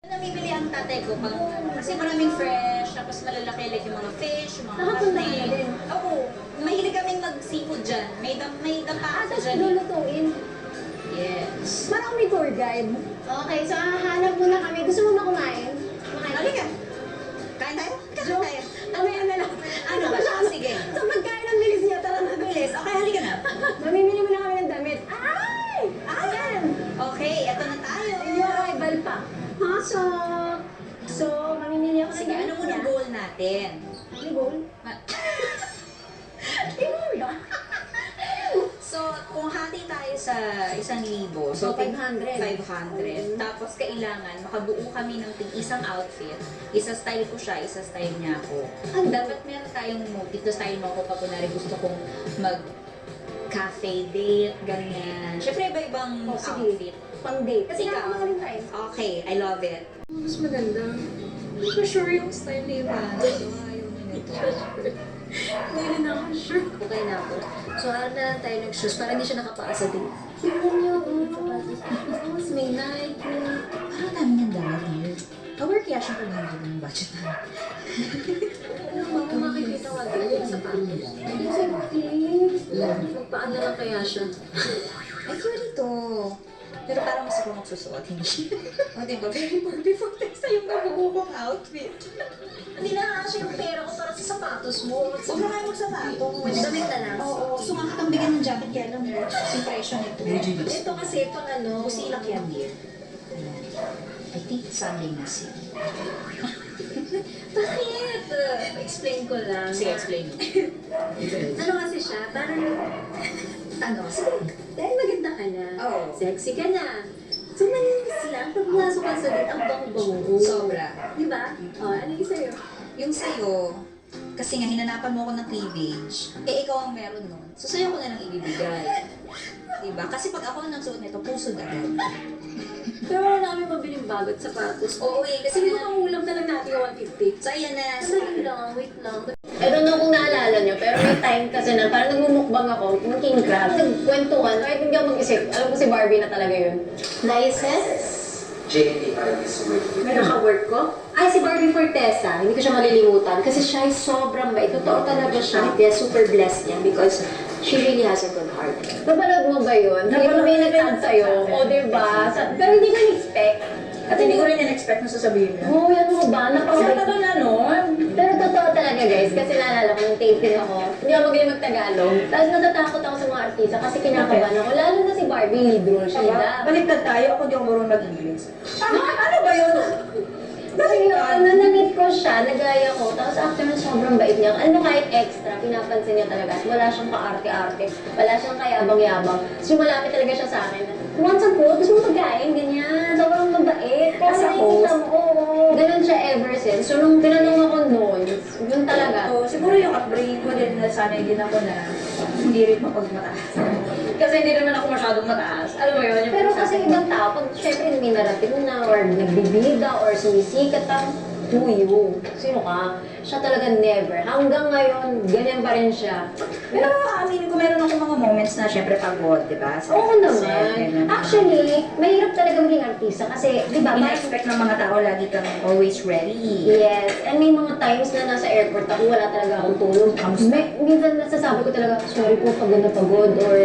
Namimili ang tatay ko pang kasi maraming fresh, tapos malalaki like yung mga fish, yung mga Nakapunta ka karne. din. Oo, mahilig kaming mag-seafood dyan. May dampa Tapos dyan. lulutuin. Yes. Parang may tour guide. Okay, so hahanap muna kami. Gusto mo ba kumain? Halika. Kain tayo? Kain Joke. tayo. Mamaya na lang. Ano ba siya? Sige. So pagkain ang bilis niya, tara na. Bilis. Okay, halika na. Mamimili muna kami ng damit. Ay! Ayan! Okay, eto na tayo. Yung arrival pa. So, mamimili ako ng Sige, ano muna niya. goal natin? Ano goal? Tingnan ba? So, kung hati tayo sa 1,000, So, 500. 500. Tapos, kailangan makabuo kami ng isang outfit. Isa style ko siya, isa style niya ako. Dapat meron tayong motive. Ito style mo ako pag kunwari gusto kong mag-cafe date, ganyan. Siyempre, iba-ibang Oh, sige. outfit. Pang date. Kasi Ikaw? nakakamaling tayo. Okay, I love it. Mas maganda. Hindi ko sure yung style ni Ivan. So, ayaw niya nito. Hindi rin ako sure. Okay na ako. So, harap na lang tayo nag-shoes para hindi siya nakapaasa din. Tingnan niyo, mas may Nike. Parang dami niyang dala here. Cover kaya siya kung hindi ng budget namin. Kung makikita ko din yung sapatos. Magpaan na lang kaya siya. Ay, cute ito. Pero parang mas ako magsusuot, hindi. O, diba? Very before text na yung nabubuo kong outfit. Hindi na kasi yung pera ko para sa sapatos mo. Huwag na kayo magsapatos. Damit na lang. Oo, sumakit ang bigyan ng jacket kaya lang impression ito. Ito kasi, itong ano, Busilak yan, dear. Ayan. I think Sunday na siya. Bakit? Explain ko lang. Sige, explain mo. Ano kasi siya? Parang, ano, sige, dahil maganda ka na, Oo. sexy ka na. So, maninis lang, pag pumasok ka sa date, ang bango-bango mo. Sobra. Di ba? O, ano yung sa'yo? Yung sa'yo, kasi nga hinanapan mo ako ng cleavage, eh ikaw ang meron nun. So sa'yo ko na lang ibibigay. Diba? Kasi pag ako ang nagsuot nito, puso na agad. Pero wala namin mabiling bago at sapatos. Oo eh, kasi Kasi di nga, ba ulam na lang natin yung 150? so ayan na. Sandali lang, wait lang. I don't know kung naalala nyo, pero may time kasi na parang nagmumukbang ako, ng king crab, nagkwentuhan, kahit hindi ako mag-isip, alam ko si Barbie na talaga yun. License? JNT is with May naka-work ko? Ay, si Barbie Fortesa. Hindi ko siya malilimutan kasi siya ay sobrang bait. Totoo talaga siya. Kaya super blessed niya because she really has a good heart. Napanood mo ba yun? Hindi ko may nag-tag sa'yo. O, diba? Pero hindi ko na-expect. At hindi ko rin in-expect na sasabihin mo. Oo, yan mo ba? Napakabait. na nun. Pero totoo talaga guys, kasi naalala ko nung taping ako, hindi ako magaling mag-Tagalog. Tapos natatakot ako sa mga artista kasi kinakabahan ako. Lalo na si Barbie, lead role siya. Diba? Baliktad tayo, ako di ako marunong mag-English. Ano ba yun? Kasi yun, na-meet ko siya, nagaya ko, tapos after na sobrang bait niya, ano kahit extra, pinapansin niya talaga. At wala siyang kaarte-arte, wala siyang kayabang-yabang. So malapit talaga siya sa akin. Once a food, gusto mo pagkain, ganyan. Sobrang mabait. As a host? Oo. Ganun siya ever since. So nung tinanong ako noon, yun talaga. So, siguro yung upbringing ko din, nasanay din ako na hindi rin mapagmataas. Kasi hindi naman ako masyadong mataas. Alam mo yun? Yung Pero kasi ibang tao, pag syempre may narating na, or nagbibida, or sumisikat ang who you. Sino ka? Siya talaga never. Hanggang ngayon, ganyan pa rin siya. Pero aminin ko, meron ako mga moments na syempre pagod, di ba? Sa Oo set, naman. ganun. Actually, mahirap talaga maging artista kasi, di ba, Ina-expect ng mga tao lagi kang always ready. yes, and may mga times na nasa airport ako, wala talaga akong tulog. Kamusta? Minsan nasasabi ko talaga, sorry po, pagod na pagod, or